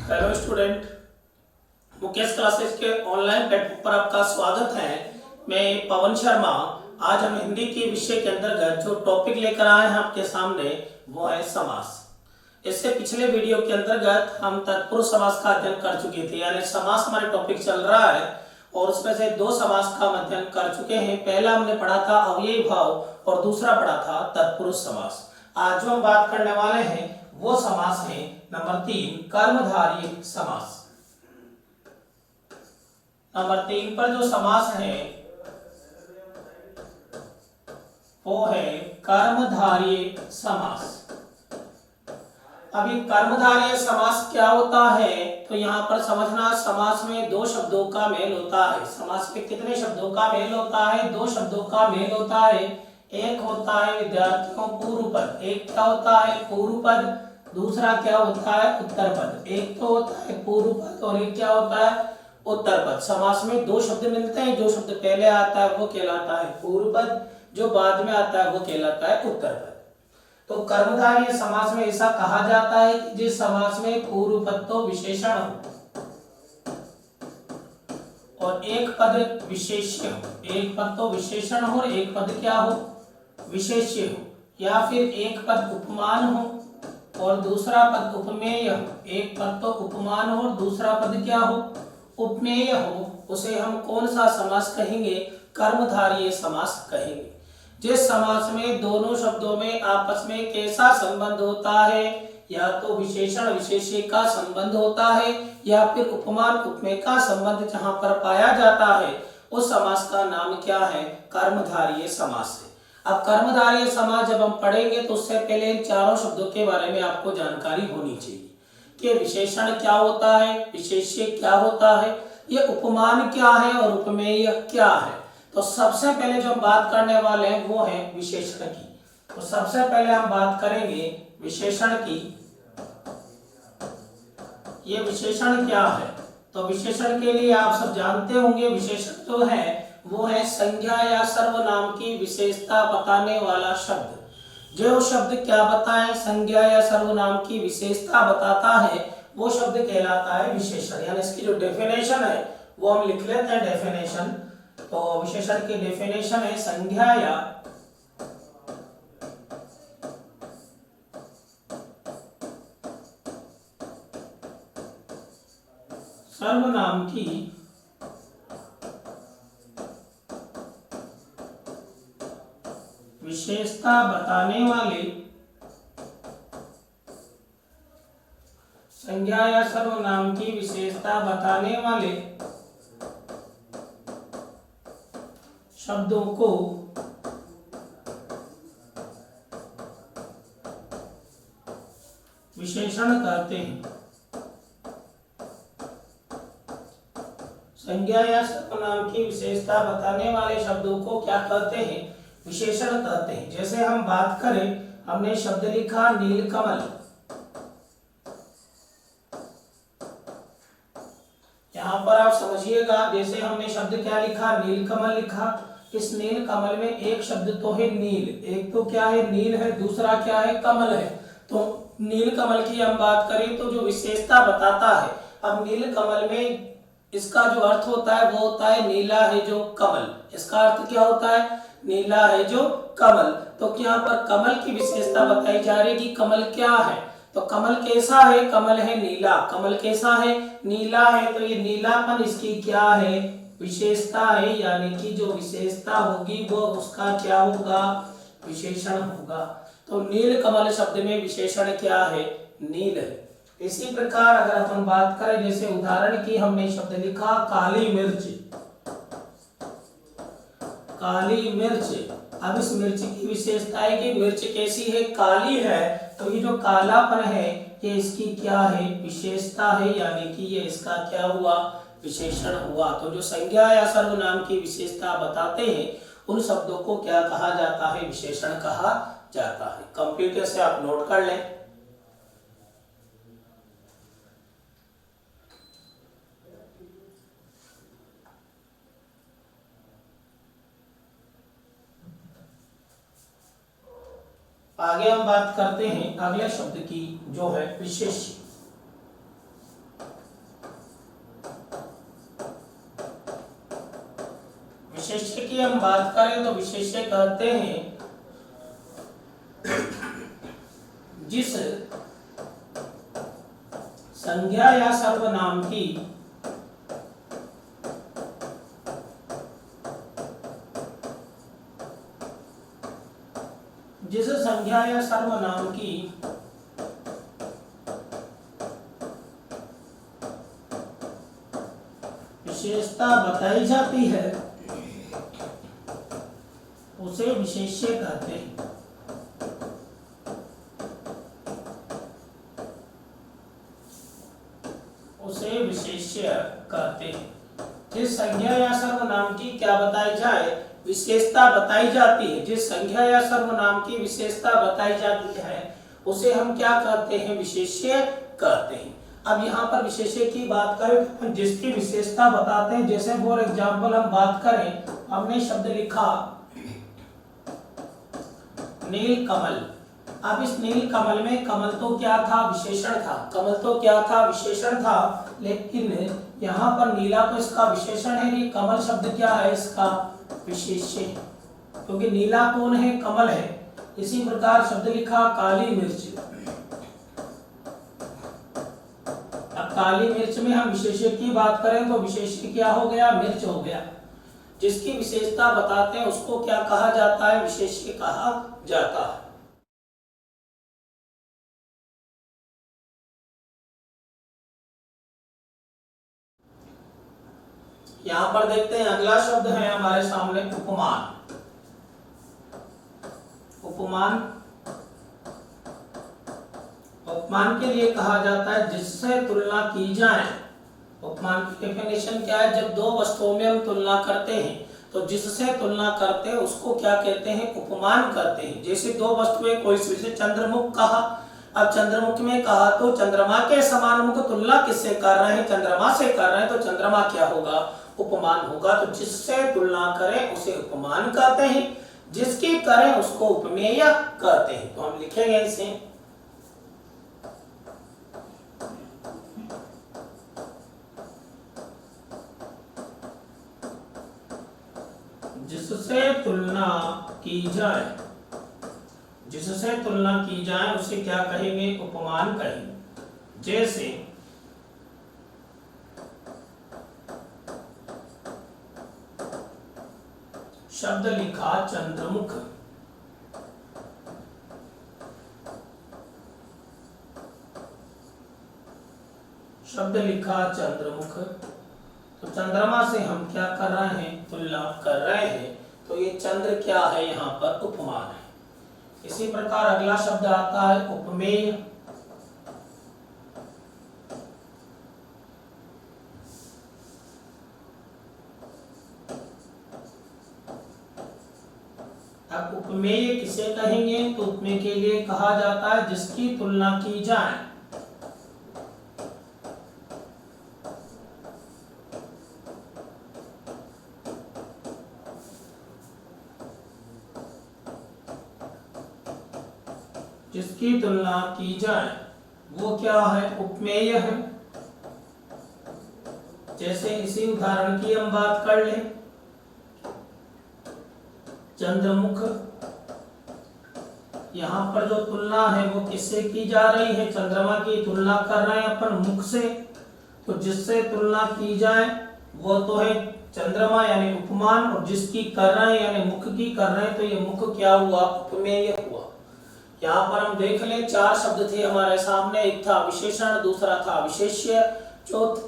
Hello student, Mukesh classes के online platform पर आपका स्वागत है। मैं पवन शर्मा। आज हम हिंदी के विषय के अंतर्गत जो टॉपिक लेकर आए हैं आपके सामने वो है समास। इससे पिछले वीडियो के अंतर्गत हम तत्पुरुष समास का अध्ययन कर चुके थे, यानी समास हमारे टॉपिक चल रहा है और उसमें से दो समास का हम अध्ययन कर चुके हैं। पहला हमने पढ़ा था अव्ययी भाव और दूसरा पढ़ा था तत्पुरुष समास। आज जो हम बात करने वाले हैं वो समास है नंबर 3, कर्मधारय समास। नंबर 3 पर जो समास है वो है कर्मधारय समास। अभी कर्मधारय समास क्या होता है तो यहाँ पर समझना, समास में दो शब्दों का मेल होता है। समास में कितने शब्दों का मेल होता है? दो शब्दों का मेल होता है। एक होता है विद्यार्थियों पूर्व पद, एक क्या होता है पूर्व पद, दूसरा क्या होता है उत्तर पद। एक तो होता है पूर्व पद और एक क्या होता है उत्तर पद। समास में दो शब्द मिलते हैं, जो शब्द पहले आता है वो कहलाता है पूर्व पद, जो बाद में आता है वो कहलाता है उत्तर पद। तो कर्मधारय समास में ऐसा कहा जाता है कि जिस समास में पूर्व पद तो विशेषण हो और एक पद विशेष्य हो। एक पद तो विशेषण हो और एक पद क्या हो विशेष्य हो, या फिर एक पद उपमान हो और दूसरा पद उपमेय हो। एक पद तो उपमान हो और दूसरा पद क्या हो उपमेय हो, उसे हम कौन सा समास कहेंगे? कर्मधारय समास कहेंगे। जिस समास में दोनों शब्दों में आपस में कैसा संबंध होता है? या तो विशेषण विशेष्य का संबंध होता है या फिर उपमान उपमेय का संबंध जहां पर पाया जाता है, उस समास का नाम क्या है? कर्मधारय समास है। अब कर्मधारय समास जब हम पढ़ेंगे तो उससे पहले इन चारों शब्दों के बारे में आपको जानकारी होनी चाहिए कि विशेषण क्या होता है, विशेष्य क्या होता है, ये उपमान क्या है और उपमेय क्या है। तो सबसे पहले जो हम बात करने वाले हैं वो है विशेषण की। तो सबसे पहले हम बात करेंगे विशेषण की। ये विशेषण क्या है? तो विशेषण के लिए आप सब जानते होंगे, विशेषण जो है वो है संज्ञा या सर्वनाम की विशेषता बताने वाला शब्द। जो शब्द क्या बताए? संज्ञा या सर्वनाम की विशेषता बताता है वो शब्द कहलाता है विशेषण। यानी इसकी जो डेफिनेशन है वो हम लिख लेते हैं डेफिनेशन। तो विशेषण की डेफिनेशन है संज्ञा या सर्वनाम की विशेषता बताने वाले, संज्ञा या सर्वनाम की विशेषता बताने वाले शब्दों को विशेषण कहते हैं। संज्ञा या सर्वनाम की विशेषता बताने वाले शब्दों को क्या कहते हैं? विशेषण कहते हैं। जैसे हम बात करें, हमने शब्द लिखा नीलकमल। यहाँ पर आप समझिएगा, जैसे हमने शब्द क्या लिखा नीलकमल लिखा। इस नीलकमल में एक शब्द तो है नील, एक तो क्या है नील है, दूसरा क्या है कमल है। तो नीलकमल की हम बात करें तो जो विशेषता बताता है, अब नीलकमल में इसका जो अर्थ होता है वो होता है नीला है जो कमल। इसका अर्थ क्या होता है? नीला है जो कमल। तो यहाँ पर कमल की विशेषता बताई जा रही है कि कमल क्या है। तो कमल कैसा है? कमल है नीला। कमल कैसा है? नीला है। तो ये नीलापन इसकी क्या है? विशेषता है। यानी कि जो विशेषता होगी वो उसका क्या होगा? विशेषण होगा। तो नील कमल शब्द में विशेषण क्या है? नील है। इसी प्रकार अगर अपन बात करें, जैसे उदाहरण की हमने शब्द लिखा काली मिर्च। काली मिर्च। अब इस मिर्च की विशेषता है कि मिर्च कैसी है? काली है। तो ये जो कालापन है ये इसकी क्या है? विशेषता है। यानी कि ये इसका क्या हुआ? विशेषण हुआ। तो जो संज्ञा या सर्वनाम की विशेषता बताते हैं उन शब्दों को क्या कहा जाता है? विशेषण कहा जाता है। कंप्यूटर से आप नोट कर लें। आगे हम बात करते हैं अगले शब्द की, जो है विशेष्य। विशेष्य की हम बात करें तो विशेष्य कहते हैं जिस संज्ञा या सर्वनाम की विशेषता बताई जाती है उसे विशेष्य कहते हैं। उसे विशेष्य कहते हैं। जिस संज्ञा या सर्वनाम की क्या बताई जाए, विशेषता बताई जाती है। जिस संज्ञा या सर्वनाम की विशेषता बताई जाती है उसे हम क्या कहते हैं, विशेष्य कहते हैं। अब यहाँ पर विशेष्य की बात करें, जिसकी विशेषता बताते हैं, जैसे फॉर एग्जाम्पल हम बात करें, हमने शब्द लिखा नील कमल। अब इस नील कमल में कमल तो क्या था, विशेषण था। कमल तो क्या था, विशेषण था। लेकिन यहाँ पर नीला तो इसका विशेषण है, कि कमल शब्द क्या है, इसका विशेष्य, क्योंकि नीला कौन है, कमल है। इसी प्रकार शब्द लिखा काली मिर्च। अब काली मिर्च में हम विशेष्य की बात करें तो विशेष्य क्या हो गया, मिर्च हो गया। जिसकी विशेषता बताते हैं उसको क्या कहा जाता है, विशेष्य कहा जाता है। यहां पर देखते हैं अगला शब्द है हमारे सामने उपमान। उपमान उपमान के लिए कहा जाता है जिससे तुलना की जाए। उपमान की डेफिनेशन क्या है, जब दो वस्तुओं में हम तुलना करते हैं तो जिससे तुलना करते हैं उसको क्या कहते हैं, उपमान कहते हैं। जैसे दो वस्तुएं, कोई से चंद्रमुख कहा। अब चंद्रमुख में कहा तो चंद्रमा के समान मुख, तुलना किससे कर रहे हैं, चंद्रमा से कर रहे हैं, तो चंद्रमा क्या होगा, उपमान होगा। तो जिससे तुलना करें उसे उपमान कहते हैं, जिसकी करें उसको उपमेय कहते हैं। तो हम लिखेंगे इसे, जिससे तुलना की जाए, जिससे तुलना की जाए उसे क्या कहेंगे, उपमान कहेंगे। जैसे शब्द लिखा चंद्रमुख। शब्द लिखा चंद्रमुख, तो चंद्रमा से हम क्या कर रहे हैं, तुलना कर रहे हैं। तो ये चंद्र क्या है, यहाँ पर उपमान है। इसी प्रकार अगला शब्द आता है उपमेय। अब उपमेय किसे कहेंगे, तो उपमेय के लिए कहा जाता है जिसकी तुलना की जाए। जिसकी तुलना की जाए वो क्या है, उपमेय है। जैसे इसी उदाहरण की हम बात कर लें, चंद्रमुख। यहाँ पर जो तुलना है वो किससे की जा रही है, चंद्रमा की तुलना कर रहे हैं अपन मुख से। तो जिससे तुलना की जाए वो तो है चंद्रमा यानी उपमान, और जिसकी कर रहे हैं यानी मुख की कर रहे हैं तो ये मुख क्या हुआ, उपमेय हुआ। यहाँ पर हम देख लें, चार शब्द थे हमारे सामने, एक था विशेषण, दूसरा था विशेष्य,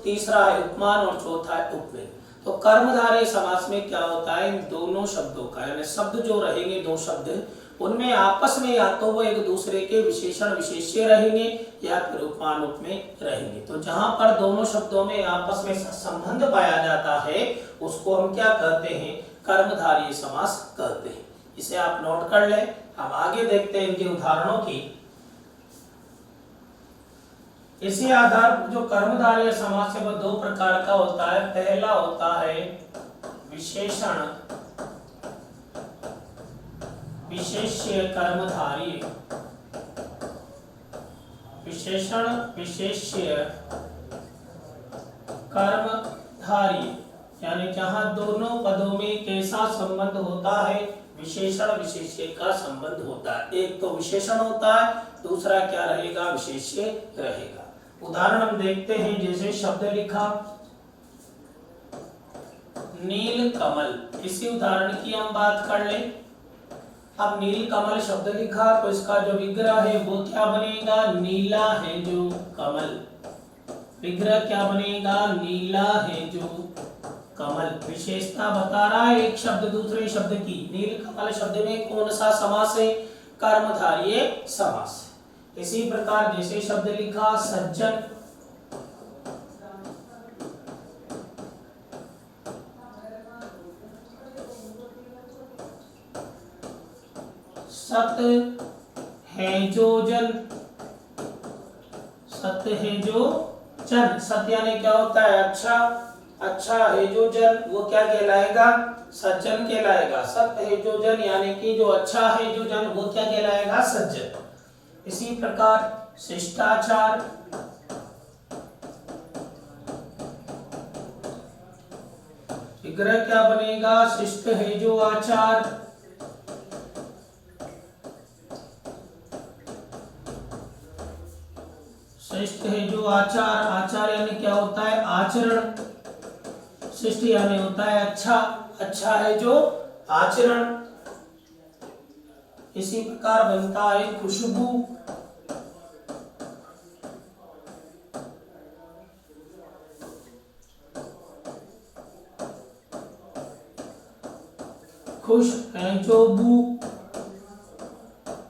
तीसरा है उपमान और चौथा है उपमेय। तो कर्मधारय समास में क्या होता है, इन दोनों शब्दों का यानी शब्द जो रहेंगे, दो शब्द, उनमें आपस में या तो वो एक दूसरे के विशेषण विशेष्य रहेंगे या फिर उपमान उपमेय रहेंगे। तो जहां पर दोनों शब्दों में आपस में संबंध पाया जाता है उसको हम क्या कहते हैं, कर्मधारय समास कहते हैं। इसे आप नोट कर लें। अब आगे देखते हैं इनके उदाहरणों की। इसी आधार पर जो कर्मधारय समास है वो दो प्रकार का होता है। पहला होता है विशेषण विशेष्य कर्मधारय। विशेषण विशेष्य कर्मधारय। यानी जहां दोनों पदों में कैसा संबंध होता है, विशेषण विशेष्य का संबंध होता है। एक तो विशेषण होता है, दूसरा क्या रहेगा, विशेष्य रहेगा। उदाहरण हम देखते हैं, जैसे शब्द लिखा नील कमल, इसी उदाहरण की हम बात कर लें। अब नील कमल शब्द लिखा तो इसका जो विग्रह है वो क्या बनेगा, नीला है जो कमल। विग्रह क्या बनेगा, नीला है जो कमल। विशेषता बता रहा है एक शब्द दूसरे शब्द की। नील कमल शब्द में कौन सा समास है, कर्मधारय समास। इसी प्रकार जैसे शब्द लिखा सज्जन, सत है जो जन, सत है जो जन, सत यानी क्या होता है, अच्छा, अच्छा है जो जन वो क्या कहलाएगा, सज्जन कहलाएगा। सत है जो जन यानी कि जो अच्छा है जो जन वो क्या कहलाएगा, सज्जन। इसी प्रकार शिष्टाचार, विग्रह क्या बनेगा, शिष्ट है जो आचार। शिष्ट है जो आचार, आचार यानी क्या होता है, आचरण। शिष्ट यानी होता है अच्छा, अच्छा है जो आचरण। इसी प्रकार बनता है खुशबू, खुश है जो बू,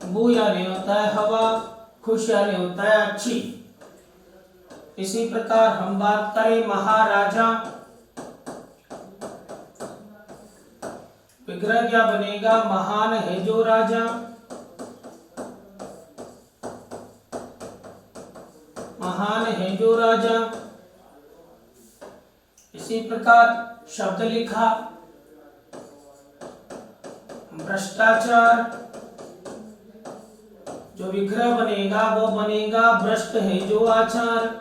बू यानी होता है हवा, खुश यानी होता है अच्छी। इसी प्रकार हम बात करें महाराजा, विग्रह क्या बनेगा, महान है जो राजा, महान है जो राजा। इसी प्रकार शब्द लिखा भ्रष्टाचार, जो विग्रह बनेगा वो बनेगा भ्रष्ट है जो आचार।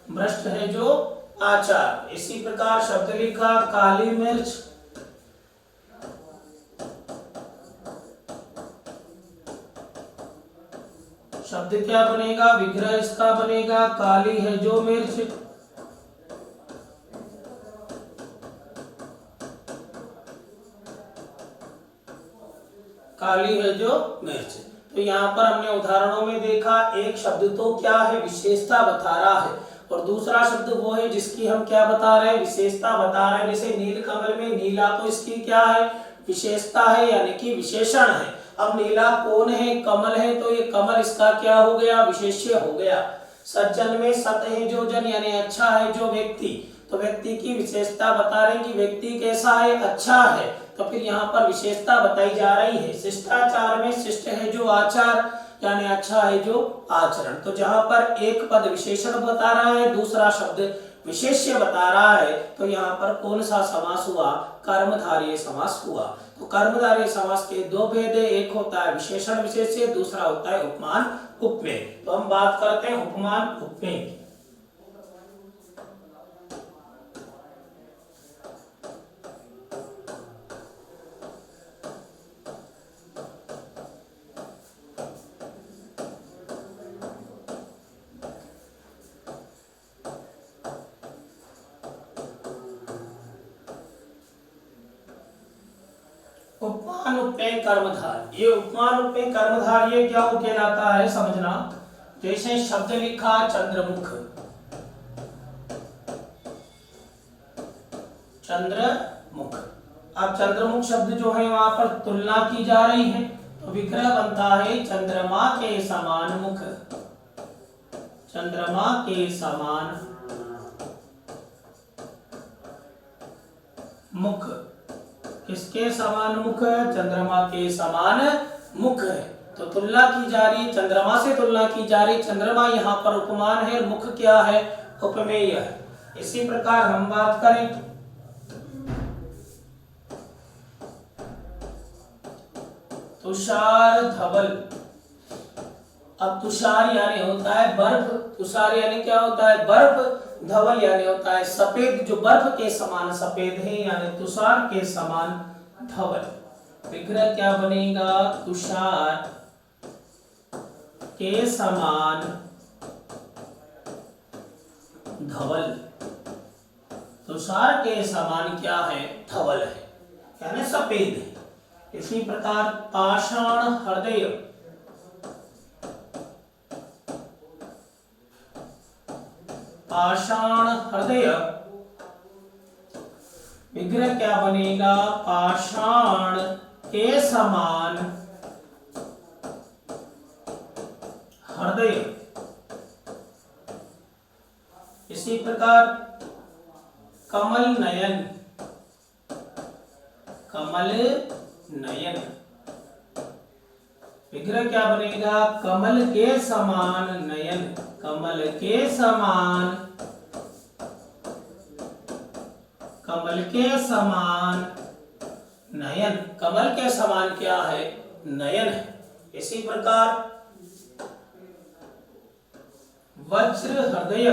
भ्रष्ट है जो आचार। इसी प्रकार शब्द लिखा काली मिर्च, शब्द क्या बनेगा, विग्रह इसका बनेगा काली है जो मिर्च। काली है जो मिर्च। तो यहाँ पर हमने उदाहरणों में देखा, एक शब्द तो क्या है, विशेषता बता रहा है, और दूसरा शब्द वो है जिसकी हम क्या बता रहे हैं, विशेषता बता रहे हैं। जैसे नीलकमल में नीला तो इसकी क्या है, विशेषता है यानी कि विशेषण है। अब नीला कौन है, कमल है, तो ये कमल इसका क्या हो गया, विशेष्य हो गया। सज्जन में सत है जो जन यानी अच्छा है जो व्यक्ति, तो व्यक्ति की विशेषता बता रहे हैं कि व्यक्ति कैसा है, अच्छा है, तो फिर यहाँ पर विशेषता बताई जा रही है। शिष्टाचार में शिष्ट है जो आचार यानी अच्छा है जो आचरण। तो जहां पर एक पद विशेषण बता रहा है, दूसरा शब्द विशेष्य बता रहा है, तो यहाँ पर कौन सा समास हुआ, कर्मधारय समास हुआ। तो कर्मधारय समास के दो भेद है, एक होता है विशेषण विशेष्य, दूसरा होता है उपमान उपमेय। तो हम बात करते हैं उपमान उपमेय की। उपमान उपमेय कर्मधार, ये उपमान उपमेय कर्मधार ये क्या कहलाता है समझना। जैसे शब्द लिखा चंद्रमुख, चंद्रमुख। अब चंद्रमुख शब्द जो है वहां पर तुलना की जा रही है, तो विग्रह बनता है चंद्रमा के समान मुख, चंद्रमा के समान मुख। किसके समान मुख, चंद्रमा के समान मुख है। तो तुलना की जा रही है, चंद्रमा से तुलना की जा रही, चंद्रमा यहाँ पर उपमान है, मुख क्या है, उपमेय है। इसी प्रकार हम बात करें तुषार धवल, अब तुषार यानी होता है बर्फ, तुषार यानी क्या होता है बर्फ, धवल यानी होता है सफेद, जो बर्फ के समान सफेद है यानी तुषार के समान धवल। विग्रह क्या बनेगा, तुषार के समान धवल, तुषार के समान क्या है, धवल है यानी सफेद है। इसी प्रकार पाषाण हृदय, पाषाण हृदय, विग्रह क्या बनेगा, पाषाण के समान हृदय। इसी प्रकार कमल नयन, कमल नयन, विग्रह क्या बनेगा, कमल के समान नयन, कमल के समान, कमल के समान नयन, कमल के समान क्या है, नयन है। इसी प्रकार वज्र हृदय,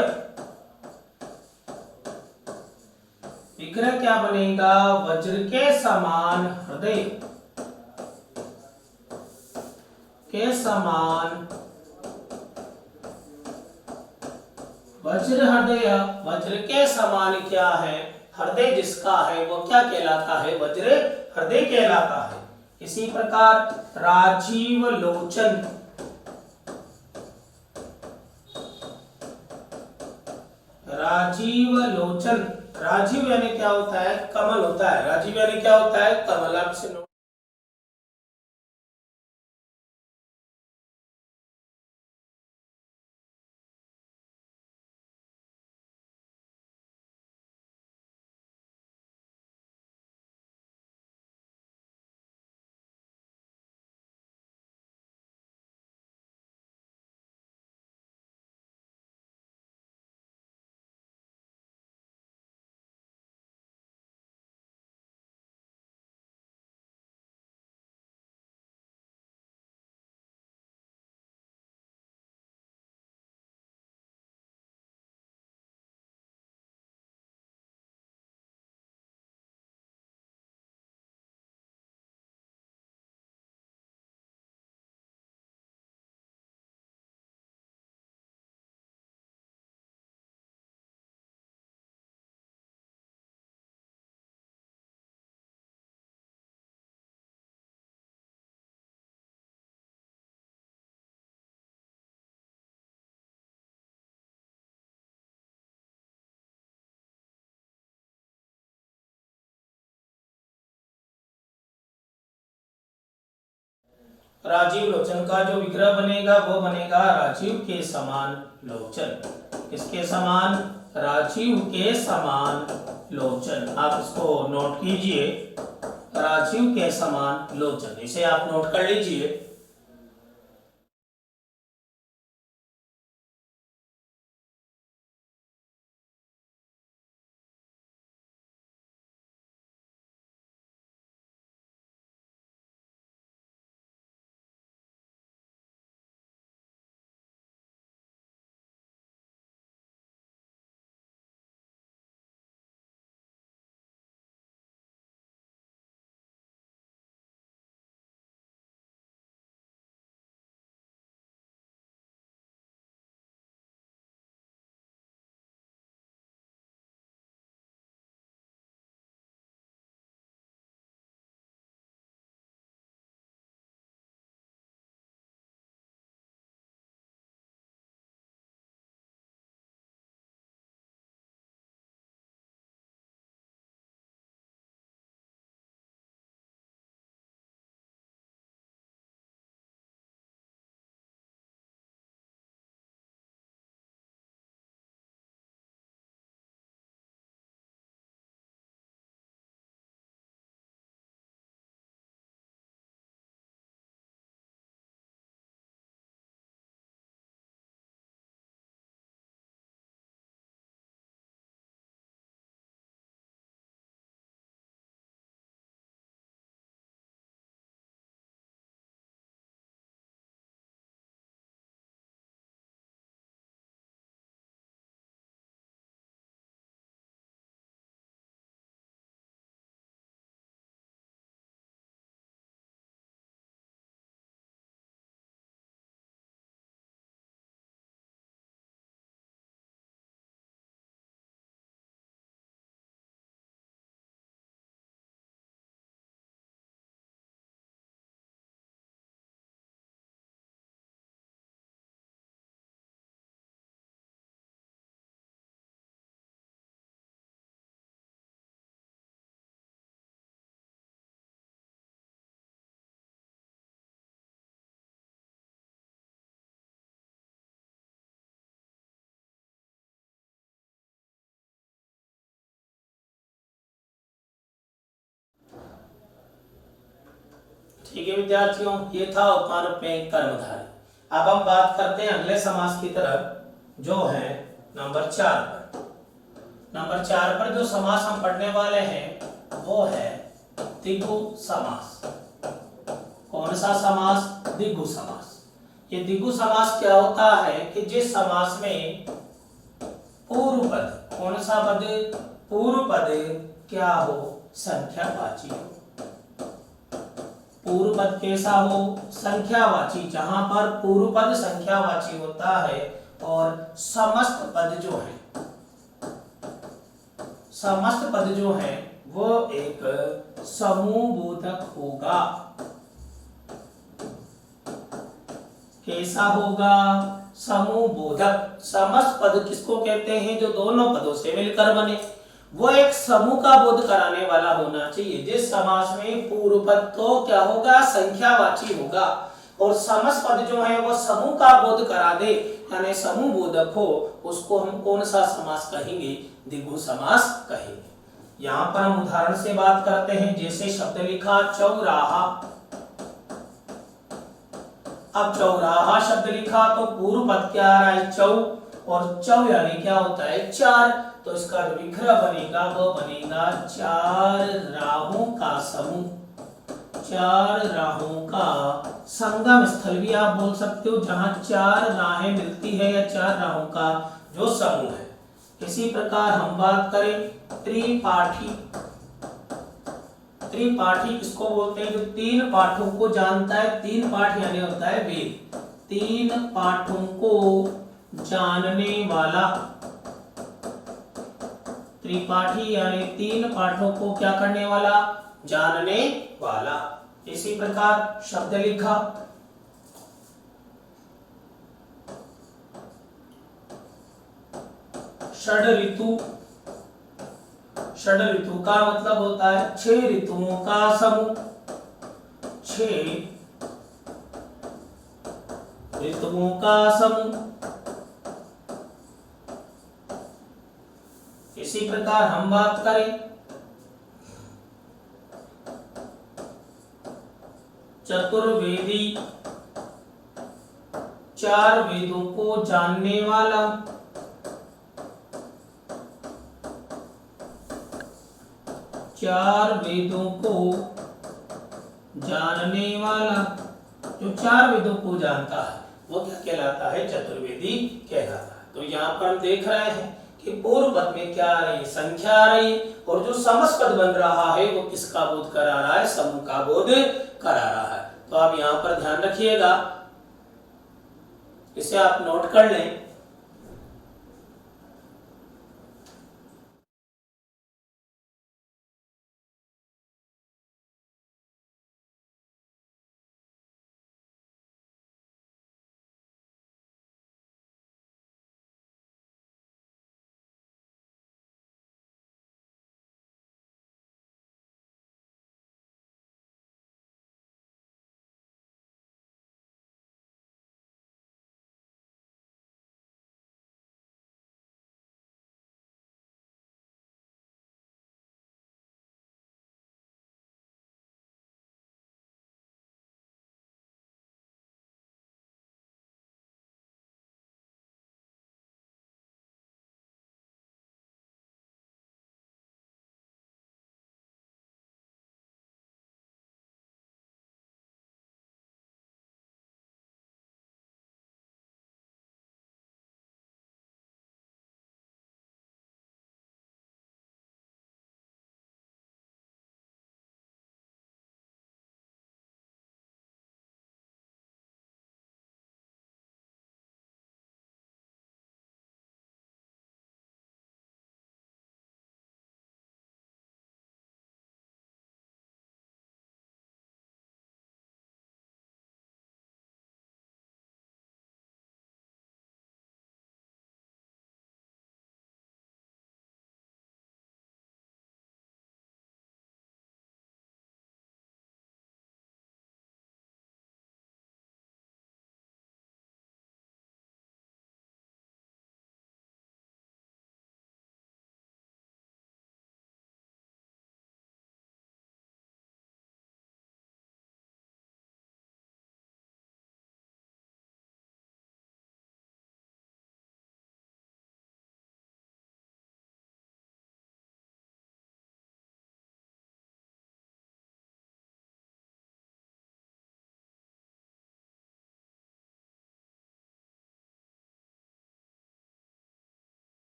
विग्रह क्या बनेगा, वज्र के समान हृदय, के समान वज्र हृदय, वज्र के समान क्या है, हृदय जिसका है वो क्या कहलाता है, वज्र हृदय कहलाता है। इसी प्रकार राजीव लोचन, राजीव लोचन, राजीव यानी क्या होता है, कमल होता है, राजीव यानी क्या होता है, कमल। आपसे राजीव लोचन का जो विग्रह बनेगा वो बनेगा राजीव के समान लोचन। किसके समान, राजीव के समान लोचन। आप इसको नोट कीजिए, राजीव के समान लोचन, इसे आप नोट कर लीजिए। ठीक है विद्यार्थियों, ये था उपमान उपमेय कर्मधारय। अब हम बात करते हैं अगले समास की तरफ जो है नंबर 4 पर। नंबर 4 पर जो समास हम पढ़ने वाले हैं वो है द्विगु समास। कौन सा समास? द्विगु समास। ये द्विगु समास क्या होता है कि जिस समास में पूर्व पद, कौन सा पद? पूर्व पद क्या हो? संख्यावाची हो। पूर्व पद कैसा हो? संख्यावाची। जहां पर पूर्व पद संख्यावाची होता है और समस्त पद जो है, समस्त पद जो है वो एक समूह बोधक होगा। कैसा होगा? समूह बोधक। समस्त पद किसको कहते हैं? जो दोनों पदों से मिलकर बने। वो एक समूह का बोध कराने वाला होना चाहिए। जिस समास में पूर्व पद तो क्या होगा? संख्यावाची होगा और समस्त पद जो है वो समूह का बोध करा दे, यानी समूह बोधक हो, उसको हम कौन सा समास कहेंगे? द्विगु समास कहेंगे। यहाँ पर हम उदाहरण से बात करते हैं। जैसे शब्द लिखा चौराहा। अब चौराहा शब्द लिखा तो पूर्व पद क्या आ रहा है? चौ, और चौ यानी क्या होता है? 4। तो इसका जो विग्रह बनेगा वो बनेगा 4 राहों का समूह। 4 राहों का संगम स्थल भी आप बोल सकते हो, जहां 4 राहें मिलती है या 4 राहों का जो समूह है। इसी प्रकार हम बात करें त्रिपाठी। त्रिपाठी किसको बोलते हैं? जो 3 पाठों को जानता है। 3 पाठ यानी होता है वेद। 3 पाठों को जानने वाला। त्रिपाठी यानी 3 पाठों को क्या करने वाला? जानने वाला। इसी प्रकार शब्द लिखा षड ऋतु। षड ऋतु का मतलब होता है 6 ऋतुओं का समूह। 6 ऋतुओं का समूह। इसी प्रकार हम बात करें चतुर्वेदी। 4 वेदों को जानने वाला। 4 वेदों को जानने वाला। जो 4 वेदों को जानता है वो क्या कहलाता है? चतुर्वेदी कहलाता है। तो यहाँ पर हम देख रहे हैं कि पूर्व पद में क्या आ रही है? संख्या आ रही है, और जो समस्त पद बन रहा है वो किसका बोध करा रहा है? समूह का बोध करा रहा है। तो आप यहाँ पर ध्यान रखिएगा, इसे आप नोट कर लें।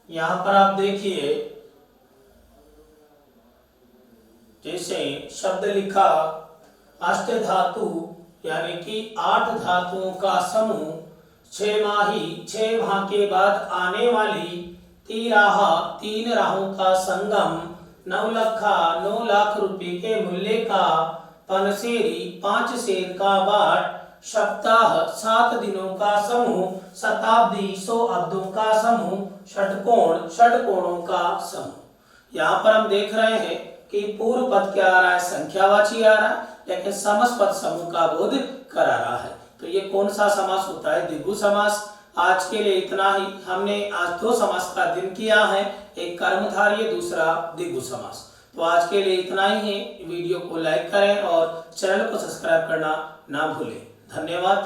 यहाँ पर आप देखिए, जैसे शब्द लिखा अष्ट धातु, यानी कि 8 धातुओं का समूह, 6 माह के बाद आने वाली 3 राहों का संगम, 9 लाख रुपए के मूल्य का पनसेरी, 5 सेर का बाट, सप्ताह 7 दिनों का समूह, शताब्दी 100 अब्दों का समूह, षटकोणों का समूह। यहाँ पर हम देख रहे हैं कि पूर्व पद क्या आ रहा है, संख्यावाची आ रहा है, लेकिन समस्त पद समूह का बोध करा रहा है। तो ये कौन सा समास होता है, द्विगु समास। आज के लिए इतना ही। हमने आज 2 समास का अध्ययन किया है, एक कर्मधारय, दूसरा द्विगु समास। तो आज के लिए इतना ही है। वीडियो को लाइक करें और चैनल को सब्सक्राइब करना ना भूलें। धन्यवाद।